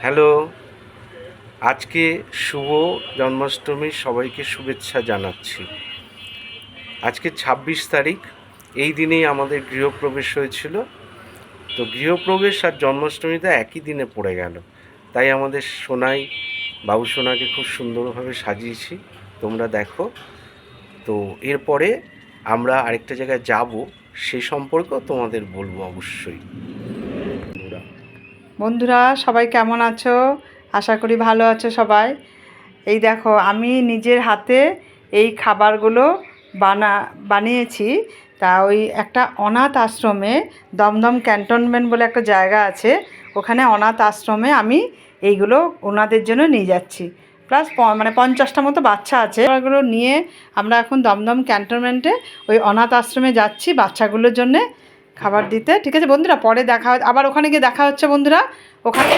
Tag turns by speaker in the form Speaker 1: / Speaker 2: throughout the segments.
Speaker 1: Hello, আজকে শুভ জন্মাষ্টমীর সবাইকে শুভেচ্ছা জানাচ্ছি। আজকে ২৬ তারিখ, এই দিনেই আমাদের গৃহপ্রবেশ হয়েছিল। তো গৃহপ্রবেশ আর জন্মাষ্টমীটা একই দিনে পড়ে গেল, তাই আমাদের সোনাই বাবু সোনাকে খুব সুন্দরভাবে সাজিয়েছি, তোমরা দেখো। তো এরপরে আমরা আরেকটা জায়গায় যাব, সে সম্পর্কেও তোমাদের বলবো অবশ্যই।
Speaker 2: বন্ধুরা সবাই কেমন আছো? আশা করি ভালো আছো সবাই। এই দেখো, আমি নিজের হাতে এই খাবারগুলো বানিয়েছি। তা ওই একটা অনাথ আশ্রমে, দমদম ক্যান্টনমেন্ট বলে একটা জায়গা আছে, ওখানে অনাথ আশ্রমে আমি এইগুলো ওনাদের জন্য নিয়ে যাচ্ছি। প্লাস 50টা মতো বাচ্চা আছে, ওগুলো নিয়ে আমরা এখন দমদম ক্যান্টনমেন্টে ওই অনাথ আশ্রমে যাচ্ছি বাচ্চাগুলোর জন্যে খাবার দিতে। ঠিক আছে বন্ধুরা, পরে দেখা আবার ওখানে গিয়ে দেখা হচ্ছে বন্ধুরা। ওখানে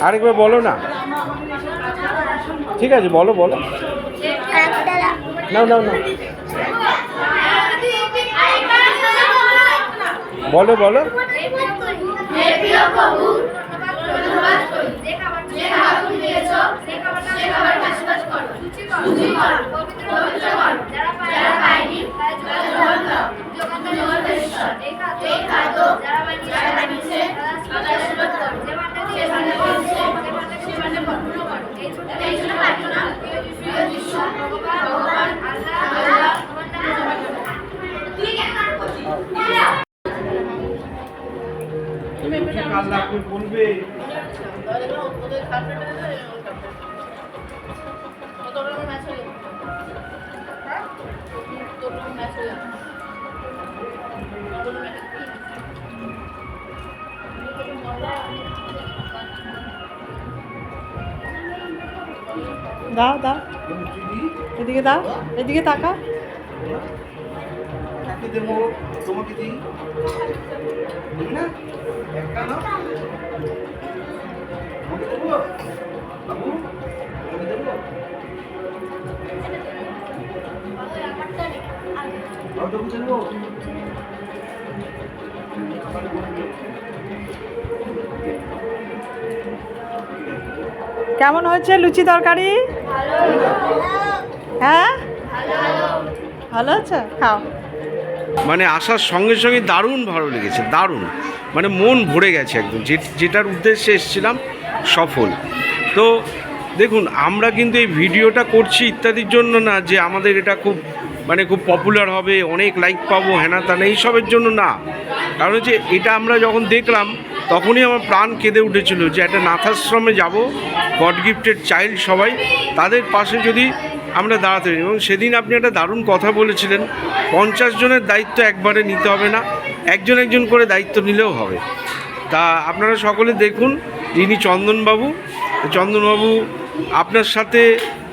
Speaker 1: আরেকবার বলো না, ঠিক আছে বলো বলো, নাও নাও নাও, বলো বলো। বলবে
Speaker 2: দাও দাও, এদিকে দাও, এদিকে তাকা।
Speaker 1: কাকে দেবো? তোমাকে দিই, দিবি না? একটা নাও, আমাকে দেবো বাবু, আমাকে দেবো, বাবু দেবো।
Speaker 2: কেমন হয়েছে লুচি তরকারি? হ্যাঁ ভালো আছে, খাও।
Speaker 1: মানে আসার সঙ্গে সঙ্গে দারুণ ভালো লেগেছে, দারুণ, মানে মন ভরে গেছে একদম, যেটার উদ্দেশ্যে এসেছিলাম সফল। তো দেখুন, আমরা কিন্তু এই ভিডিওটা করছি ইত্যাদির জন্য না যে আমাদের এটা খুব খুব পপুলার হবে, অনেক লাইক পাবো, হ্যানা ত্যানা, এইসবের জন্য না। কারণ হচ্ছে এটা আমরা যখন দেখলাম তখনই আমার প্রাণ কেঁদে উঠেছিল যে একটা নাথাশ্রমে যাব, গড গিফটেড চাইল্ড সবাই, তাদের পাশে যদি আমরা দাঁড়াতে পারি। এবং সেদিন আপনি একটা দারুণ কথা বলেছিলেন, 50 জনের দায়িত্ব একবারে নিতে হবে না, একজন একজন করে দায়িত্ব নিলেও হবে। তা আপনারা সকলে দেখুন, যিনি চন্দনবাবু, আপনার সাথে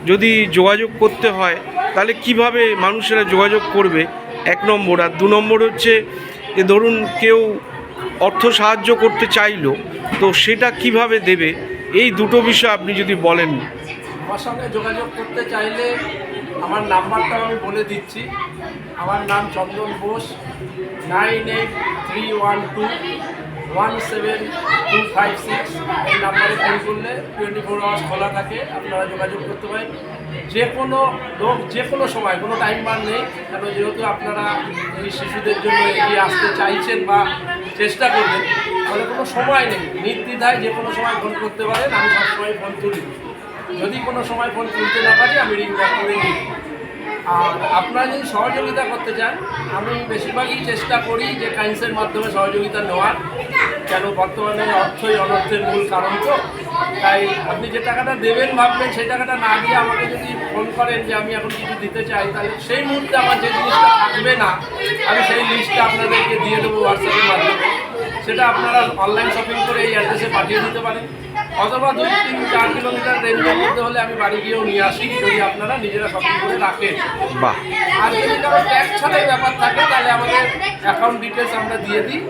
Speaker 1: যদি যোগাযোগ করতে হয় তাহলে কিভাবে মানুষেরা যোগাযোগ করবে, 1 নম্বর। আর 2 নম্বর হচ্ছে যে ধরুন কেউ অর্থ সাহায্য করতে চাইলো, তো সেটা কিভাবে দেবে, এই দুটো বিষয় আপনি যদি বলেন।
Speaker 3: আমার সঙ্গে যোগাযোগ করতে চাইলে আমার নাম্বারটাও আমি বলে দিচ্ছি। আমার নাম চন্দন বোস, 9831217256। এই নাম্বারে ফোন করলে 24 আওয়ার্স খোলা থাকে, আপনারা যোগাযোগ করতে পারেন। যে কোনো লোক যে কোনো সময়, কোনো টাইম বার নেই, কারণ যেহেতু আপনারা এই শিশুদের জন্য এগিয়ে আসতে চাইছেন বা চেষ্টা করবেন, তাহলে কোনো সময় নেই, নির্দ্বিধায় যে কোনো সময় ফোন করতে পারেন, আমি সবসময় ফোন তুলি। যদি কোনো সময় ফোন তুলতে না পারি আমি রিং ব্যাক করে নিই। আর আপনারা যদি সহযোগিতা করতে চান, আমি বেশিরভাগই চেষ্টা করি যে কাইন্সের মাধ্যমে সহযোগিতা নেওয়ার, কেন বর্তমানে অর্থই অনর্থের মূল কারণ। তো তাই আপনি যে টাকাটা দেবেন ভাববেন, সেই টাকাটা না দিয়ে আমাকে যদি ফোন করেন যে আমি এখন কিছু দিতে চাই, তাহলে সেই মুহূর্তে আমার যে জিনিসটা থাকবে না, আমি সেই লিস্টটা আপনাদেরকে দিয়ে দেবো হোয়াটসঅ্যাপের মাধ্যমে। সেটা আপনারা অনলাইন শপিং করে এই অ্যাড্রেসে পাঠিয়ে দিতে পারেন, অথবা 2-3-4 কিলোমিটার রেঞ্জের মধ্যে হলে আমি বাড়ি গিয়েও নিয়ে আসি, যদি আপনারা নিজেরা শপিং করে রাখেন।
Speaker 1: বাহ,
Speaker 3: আর যদি কারো ট্যাক্স ছাড়াই ব্যাপার থাকে, তাহলে আমাদের অ্যাকাউন্ট ডিটেলস আমরা দিয়ে দিই,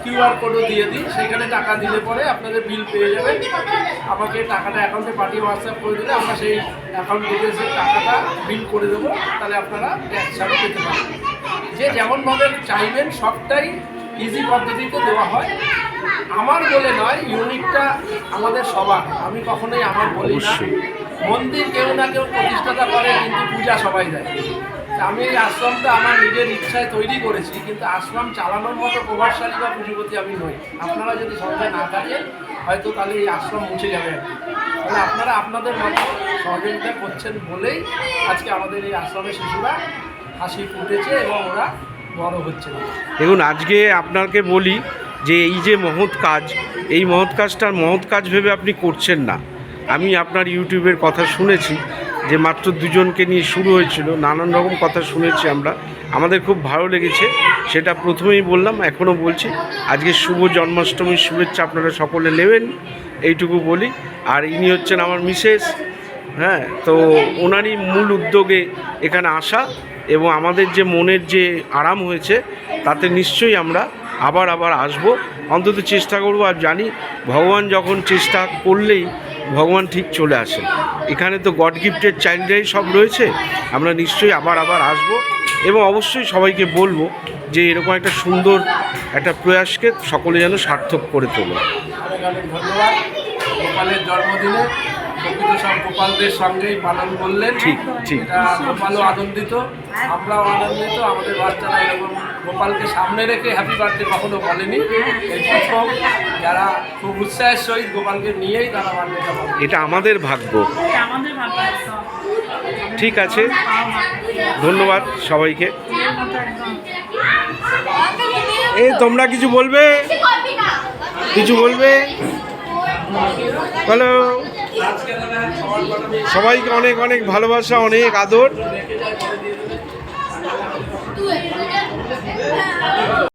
Speaker 3: QR কোডও দিয়ে দিই, সেখানে টাকা দিলে পরে আপনাদের বিল পেয়ে যাবেন। আমাকে টাকাটা অ্যাকাউন্টে পাঠিয়ে হোয়াটসঅ্যাপ করে দিলে আমরা সেই অ্যাকাউন্ট ডিটেলসের টাকাটা বিল করে দেবো, তাহলে আপনারা ট্যাক্স ছাড়াও পেতে পারেন। যে যেমনভাবে চাইবেন সবটাই ইজি পদ্ধতিতে দেওয়া হয়। আমার বলে নয়, ইউনিটটা আমাদের সবার, আমি কখনোই আমার বলি না।
Speaker 1: অবশ্যই।
Speaker 3: মন্দির কেউ না কেউ প্রতিষ্ঠাতা করে, কিন্তু পূজা সবাই দেয়। আমি এই আশ্রমটা আমার নিজের ইচ্ছায় তৈরি করেছি, কিন্তু আশ্রম চালানোর মতো প্রভাবশালী বা পুঁজিপতি আমি নই। আপনারা যদি সঙ্গে না থাকেন, হয়তো তাহলে এই আশ্রম মুছে যাবে। তাহলে আপনারা আপনাদের মতো সহযোগিতা করছেন বলেই আজকে আমাদের এই আশ্রমের শিশুরা হাসি ফুটেছে এবং ওরা বড় হচ্ছে।
Speaker 1: দেখুন, আজকে আপনাকে বলি যে এই যে মহৎ কাজ, এই মহৎ কাজটার মহৎ কাজ ভেবে আপনি করছেন না। আমি আপনার ইউটিউবের কথা শুনেছি যে মাত্র 2 জনকে নিয়ে শুরু হয়েছিল, নানান রকম কথা শুনেছি আমরা, আমাদের খুব ভালো লেগেছে। সেটা প্রথমেই বললাম, এখনও বলছি, আজকে শুভ জন্মাষ্টমীর শুভেচ্ছা আপনারা সকলে নেবেন, এইটুকু বলি। আর ইনি হচ্ছেন আমার মিসেস, হ্যাঁ, তো ওনারই মূল উদ্যোগে এখানে আসা, এবং আমাদের যে মনের যে আরাম হয়েছে তাতে নিশ্চয়ই আমরা আবার আসব, অন্তত চেষ্টা করব। আর জানি ভগবান যখন চেষ্টা করলেই ভগবান ঠিক চলে আসে। এখানে তো গড গিফটেড চাইল্ডরাই সব রয়েছে, আমরা নিশ্চয়ই আবার আসব, এবং অবশ্যই সবাইকে বলবো যে এরকম একটা সুন্দর একটা প্রয়াসকে সকলে যেন সার্থক করে তোলে।
Speaker 3: অনেক অনেক ধন্যবাদ। গোপালের জন্মদিনে প্রকৃত সব গোপালদের সঙ্গেই পালন করলেন,
Speaker 1: ঠিক ঠিক।
Speaker 3: এটা গোপালও আনন্দিত, আমরাও আনন্দিত। আমাদের বাচ্চারা এরকম গোপালকে সামনে রেখে হ্যাপি বার্থডে কখনো বলেনি, এই প্রথম যারা খুব উৎসাহের সহিত গোপালকে নিয়েই তারা বার্থডেটা বলে।
Speaker 1: এটা আমাদের ভাগ্য। ঠিক আছে, ধন্যবাদ সবাইকে। এই তোমরা কিছু বলবে? কিছু বলবে? হ্যালো, সবাইকে অনেক অনেক ভালোবাসা, অনেক আদর।